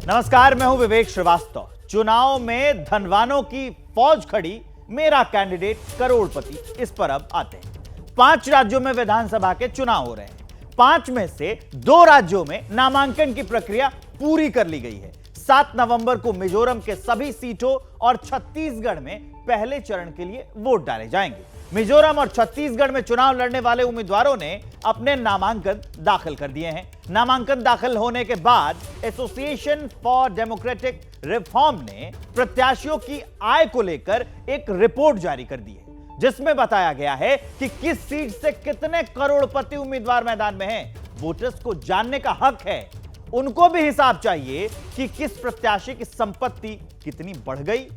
नमस्कार, मैं हूं विवेक श्रीवास्तव। चुनाव में धनवानों की फौज खड़ी, मेरा कैंडिडेट करोड़पति, इस पर अब आते हैं। 5 राज्यों में विधानसभा के चुनाव हो रहे हैं। 5 में से 2 राज्यों में नामांकन की प्रक्रिया पूरी कर ली गई है। 7 नवंबर को मिजोरम के सभी सीटों और छत्तीसगढ़ में पहले चरण के लिए वोट डाले जाएंगे। मिजोरम और छत्तीसगढ़ में चुनाव लड़ने वाले उम्मीदवारों ने अपने नामांकन दाखिल कर दिए हैं। नामांकन दाखिल होने के बाद एसोसिएशन फॉर डेमोक्रेटिक रिफॉर्म ने प्रत्याशियों की आय को लेकर एक रिपोर्ट जारी कर दी है, जिसमें बताया गया है कि किस सीट से कितने करोड़पति उम्मीदवार मैदान में हैं। वोटर्स को जानने का हक है। उनको भी हिसाब चाहिए कि किस प्रत्याशी की संपत्ति कितनी बढ़ गई,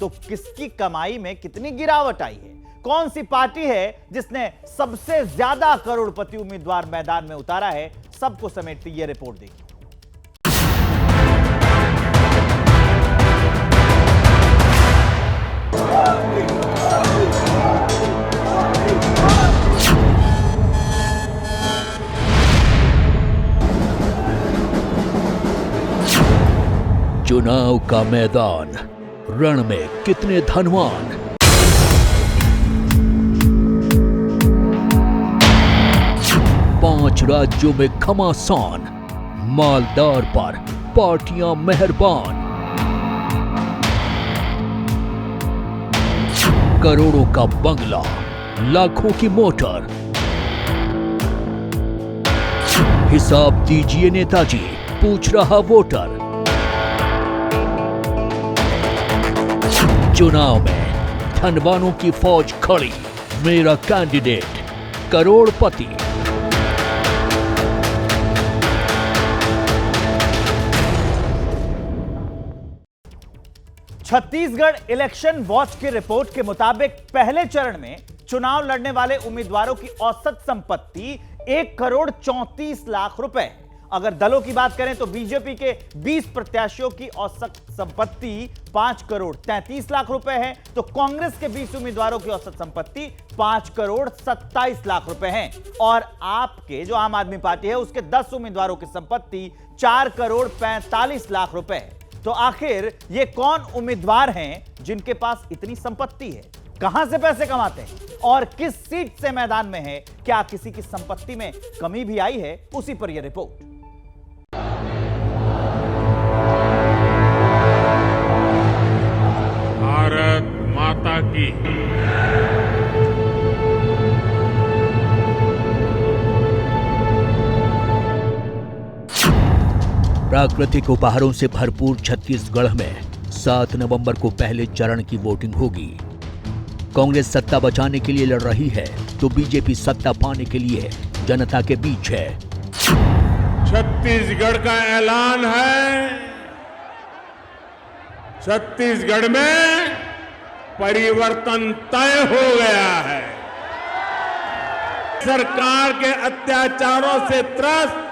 तो किसकी कमाई में कितनी गिरावट आई है, कौन सी पार्टी है जिसने सबसे ज्यादा करोड़पति उम्मीदवार मैदान में उतारा है। सबको समेटती यह रिपोर्ट देखिए। चुनाव का मैदान, रण में कितने धनवान, पांच राज्यों में घमासान, मालदार पर पार्टियां मेहरबान, करोड़ों का बंगला, लाखों की मोटर। हिसाब दीजिए नेताजी, पूछ रहा वोटर। चुनाव में धनवानों की फौज खड़ी, मेरा कैंडिडेट करोड़पति। छत्तीसगढ़ इलेक्शन वॉच की रिपोर्ट के मुताबिक पहले चरण में चुनाव लड़ने वाले उम्मीदवारों की औसत संपत्ति 1,34,00,000 रुपए। अगर दलों की बात करें तो बीजेपी के 20 प्रत्याशियों की औसत संपत्ति 5,33,00,000 रुपए है, तो कांग्रेस के 20 उम्मीदवारों की औसत संपत्ति 5,27,00,000 रुपए है, और आपके जो आम आदमी पार्टी है उसके 10 उम्मीदवारों की संपत्ति 4,45,00,000 रुपए है। तो आखिर ये कौन उम्मीदवार हैं जिनके पास इतनी संपत्ति है, कहां से पैसे कमाते हैं और किस सीट से मैदान में है? क्या किसी की संपत्ति में कमी भी आई है? उसी पर यह रिपोर्ट। भारत माता की। प्राकृतिक उपहारों से भरपूर छत्तीसगढ़ में 7 नवंबर को पहले चरण की वोटिंग होगी। कांग्रेस सत्ता बचाने के लिए लड़ रही है, तो बीजेपी सत्ता पाने के लिए जनता के बीच है। छत्तीसगढ़ का ऐलान है, छत्तीसगढ़ में परिवर्तन तय हो गया है। सरकार के अत्याचारों से त्रस्त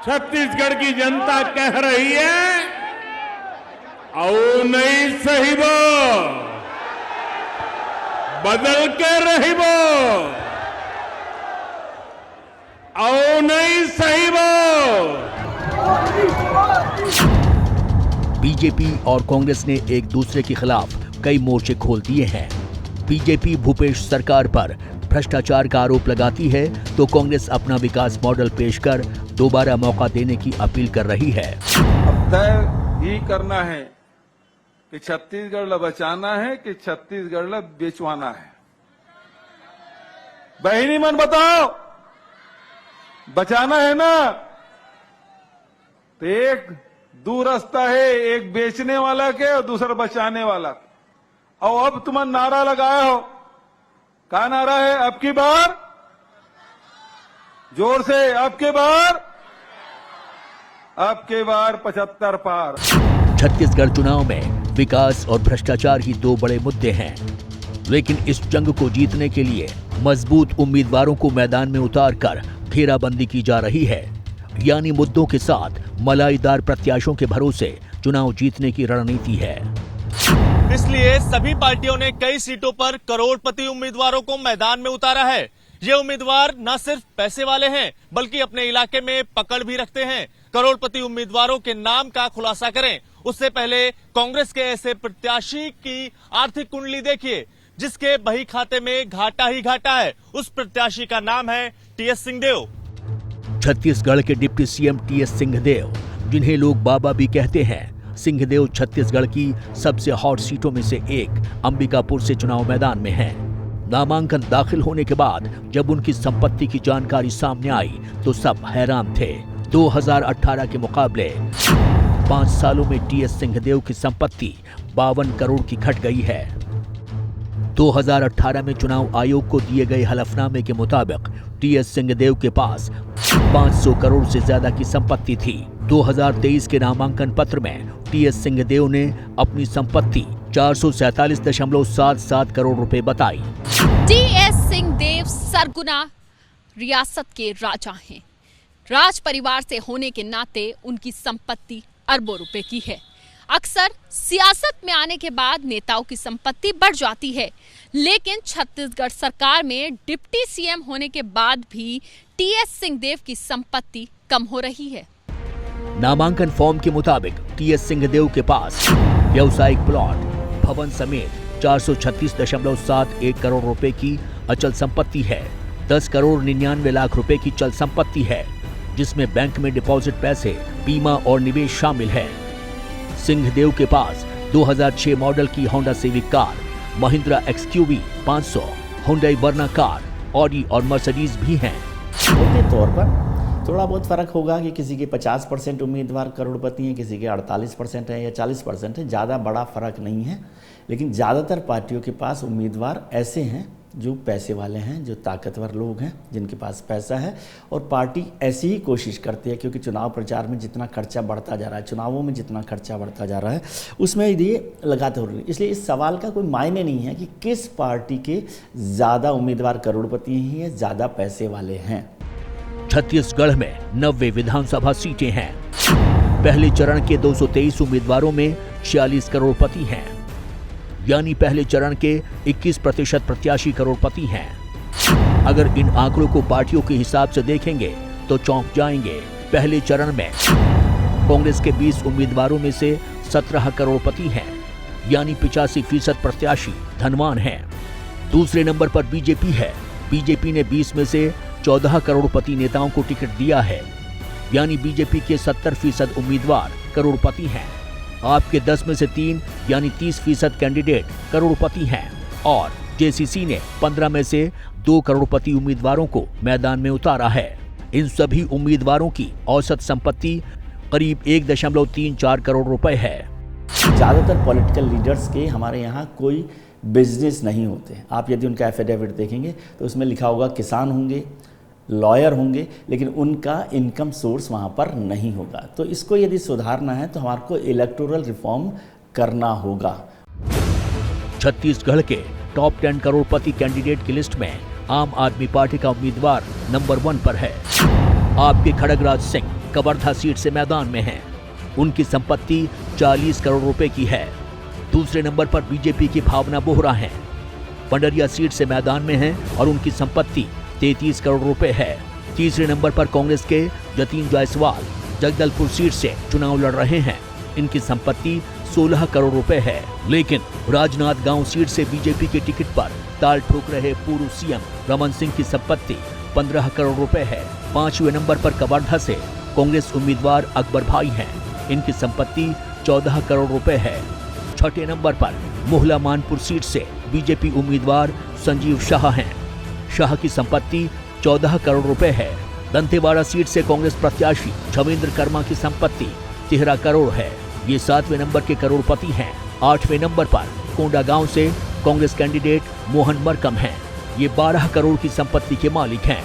छत्तीसगढ़ की जनता कह रही है, आओ नहीं सही वो, बदल के रही वो, आओ नहीं सही वो। बीजेपी और कांग्रेस ने एक दूसरे के खिलाफ कई मोर्चे खोल दिए हैं। बीजेपी भूपेश सरकार पर भ्रष्टाचार का आरोप लगाती है, तो कांग्रेस अपना विकास मॉडल पेश कर दोबारा मौका देने की अपील कर रही है। अब तय ही करना है कि छत्तीसगढ़ ला बचाना है कि छत्तीसगढ़ ला बेचवाना है। बहनी मन बताओ, बचाना है ना? तो एक दो रास्ता है, एक बेचने वाला के और दूसरा बचाने वाला। और अब तुम नारा लगाए हो, क्या नारा है? अब की बार जोर से, अब के बार 75 पार। छत्तीसगढ़ चुनाव में विकास और भ्रष्टाचार ही 2 बड़े मुद्दे हैं, लेकिन इस जंग को जीतने के लिए मजबूत उम्मीदवारों को मैदान में उतारकर घेराबंदी की जा रही है। यानी मुद्दों के साथ मलाईदार प्रत्याशियों के भरोसे चुनाव जीतने की रणनीति है। इसलिए सभी पार्टियों ने कई सीटों पर करोड़पति उम्मीदवारों को मैदान में उतारा है। ये उम्मीदवार न सिर्फ पैसे वाले हैं, बल्कि अपने इलाके में पकड़ भी रखते हैं। करोड़पति उम्मीदवारों के नाम का खुलासा करें, उससे पहले कांग्रेस के ऐसे प्रत्याशी की आर्थिक कुंडली देखिए जिसके बही खाते में घाटा ही घाटा है। उस प्रत्याशी का नाम है टीएस सिंहदेव। छत्तीसगढ़ के डिप्टी सीएम टीएस सिंहदेव, जिन्हें लोग बाबा भी कहते हैं। सिंहदेव छत्तीसगढ़ की सबसे हॉट सीटों में से एक अंबिकापुर से चुनाव मैदान में हैं। नामांकन दाखिल होने के बाद जब उनकी संपत्ति की जानकारी सामने आई तो सब हैरान थे। 2018 के मुकाबले 5 सालों में टीएस सिंहदेव की संपत्ति 52 करोड़ की घट गई है। 2018 में चुनाव आयोग को दिए गए हलफनामे के मुताबिक टीएस सिंहदेव के पास 500 करोड़ से ज्यादा की संपत्ति थी। 2023 के नामांकन पत्र में टीएस सिंहदेव ने अपनी संपत्ति 447.77 करोड़ रुपए बताई। टीएस सिंहदेव सरगुना रियासत के राजा हैं। राज परिवार से होने के नाते उनकी संपत्ति अरबों रुपए की है। अक्सर सियासत में आने के बाद नेताओं की संपत्ति बढ़ जाती है, लेकिन छत्तीसगढ़ सरकार में डिप्टी सीएम होने के बाद भी टीएस सिंहदेव की संपत्ति कम हो रही है। नामांकन फॉर्म के मुताबिक टीएस सिंहदेव के पास व्यावसायिक प्लॉट, भवन समेत 436.71 करोड़ रुपए की अचल संपत्ति है। 10 करोड़ 99 लाख रुपए की चल संपत्ति है, जिसमें बैंक में डिपॉजिट पैसे, बीमा और निवेश शामिल है। सिंहदेव के पास 2006 मॉडल की Honda Civic car, Mahindra XUV 500, Hyundai Verna car, Audi और मर्सिडीज भी हैं। मोटे तौर पर थोड़ा बहुत फर्क होगा कि किसी के 50% उम्मीदवार करोड़पति हैं, किसी के 48% है या 40% है। ज़्यादा बड़ा फर्क नहीं है, लेकिन ज़्यादातर पार्टियों के पास उम्मीदवार ऐसे हैं जो पैसे वाले हैं, जो ताकतवर लोग हैं, जिनके पास पैसा है। और पार्टी ऐसी ही कोशिश करती है, क्योंकि चुनाव प्रचार में जितना खर्चा बढ़ता जा रहा है, चुनावों में जितना खर्चा बढ़ता जा रहा है, उसमें ये लगाते हो रही है। इसलिए इस सवाल का कोई मायने नहीं है कि किस पार्टी के ज़्यादा उम्मीदवार करोड़पति हैं या ज़्यादा पैसे वाले हैं। छत्तीसगढ़ में 90 विधानसभा सीटें हैं। पहले चरण के 223 उम्मीदवारों में 46 करोड़पति हैं, यानी पहले चरण के 21% प्रत्याशी करोड़पति हैं। अगर इन आंकड़ों को पार्टियों के हिसाब से देखेंगे तो चौंक जाएंगे। पहले चरण में कांग्रेस के 20 उम्मीदवारों में से 17 करोड़पति हैं, यानी 85% प्रत्याशी धनवान हैं। दूसरे नंबर पर बीजेपी है। बीजेपी ने 20 में से 14 करोड़पति नेताओं को टिकट दिया है, यानी बीजेपी के 70% उम्मीदवार करोड़पति हैं। आपके 10 में से 3 यानी 30% कैंडिडेट करोड़पति हैं और जेसीसी ने 15 में से 2 करोड़पति उम्मीदवारों को मैदान में उतारा है। इन सभी उम्मीदवारों की औसत संपत्ति करीब 1.34 करोड़ रुपए है। ज़्यादातर पॉलिटिकल लीडर्स के हमारे यहाँ कोई बिजनेस नहीं होते। आप यदि उनका एफिडेविट देखेंगे तो उसमें लिखा होगा किसान होंगे, लॉयर होंगे, लेकिन उनका इनकम सोर्स वहाँ पर नहीं होगा। तो इसको यदि सुधारना है तो हमारे को इलेक्टोरल रिफॉर्म करना होगा। छत्तीसगढ़ के टॉप 10 करोड़पति कैंडिडेट की लिस्ट में आम आदमी पार्टी का उम्मीदवार नंबर 1 पर है। आपके खड़गराज सिंह कवर्धा सीट से मैदान में हैं। उनकी संपत्ति 40 करोड़ रुपए की है। दूसरे नंबर पर बीजेपी की भावना बोहरा हैं। पंडरिया सीट से मैदान में हैं और उनकी संपत्ति 33 करोड़ रुपए है। तीसरे नंबर पर कांग्रेस के जतीन जायसवाल जगदलपुर सीट से चुनाव लड़ रहे हैं। इनकी संपत्ति 16 करोड़ रुपए है। लेकिन राजनांदगांव सीट से बीजेपी के टिकट पर ताल ठोक रहे पूर्व सीएम रमन सिंह की संपत्ति 15 करोड़ रुपए है। 5वें नंबर पर कवर्धा से कांग्रेस उम्मीदवार अकबर भाई हैं। इनकी संपत्ति 14 करोड़ रुपए है। 6ठे नंबर पर मोहला मानपुर सीट से बीजेपी उम्मीदवार संजीव शाह हैं। शाह की संपत्ति 14 करोड़ रुपए है। दंतेवाड़ा सीट से कांग्रेस प्रत्याशी छवेंद्र कर्मा की संपत्ति 13 करोड़ है। ये 7वें नंबर के करोड़पति हैं। 8वें नंबर पर कोंडागांव से कांग्रेस कैंडिडेट मोहन मरकम हैं। ये 12 करोड़ की संपत्ति के मालिक हैं।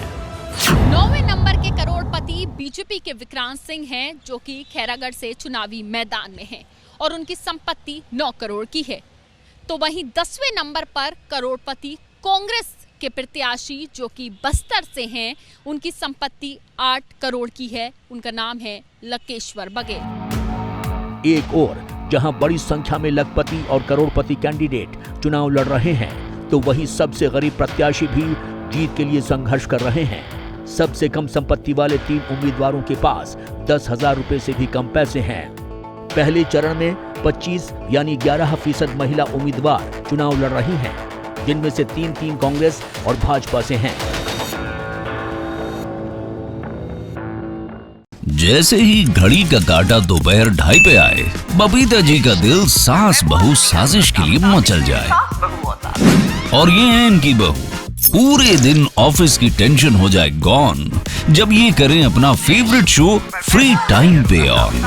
9वें नंबर के करोड़पति बीजेपी के विक्रांत सिंह हैं, जो कि खैरागढ़ से चुनावी मैदान में हैं और उनकी संपत्ति 9 करोड़ की है। तो वहीं 10वें नंबर पर करोड़पति कांग्रेस के प्रत्याशी जो कि बस्तर से हैं, उनकी संपत्ति 8 करोड़ की है। उनका नाम है लकेश्वर बघेल। एक और जहां बड़ी संख्या में लखपति और करोड़पति कैंडिडेट चुनाव लड़ रहे हैं, तो वहीं सबसे गरीब प्रत्याशी भी जीत के लिए संघर्ष कर रहे हैं। सबसे कम संपत्ति वाले 3 उम्मीदवारों के पास 10,000 रुपए से भी कम पैसे हैं। पहले चरण में 25 यानी 11% महिला उम्मीदवार चुनाव लड़ रही हैं, जिनमें से 3 कांग्रेस और भाजपा से हैं। जैसे ही घड़ी का काटा दोपहर 2:30 पे आए, बबीता जी का दिल सास बहू साजिश के लिए मचल जाए। और ये है इनकी बहू, पूरे दिन ऑफिस की टेंशन हो जाए गॉन जब ये करें अपना फेवरेट शो फ्री टाइम पे ऑन।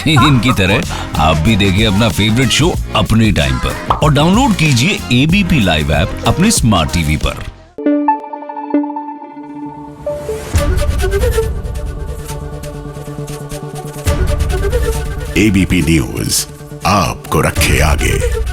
इनकी तरह आप भी देखिए अपना फेवरेट शो अपने टाइम पर और डाउनलोड कीजिए एबीपी लाइव ऐप अपने स्मार्ट टीवी पर। एबीपी न्यूज आपको रखे आगे।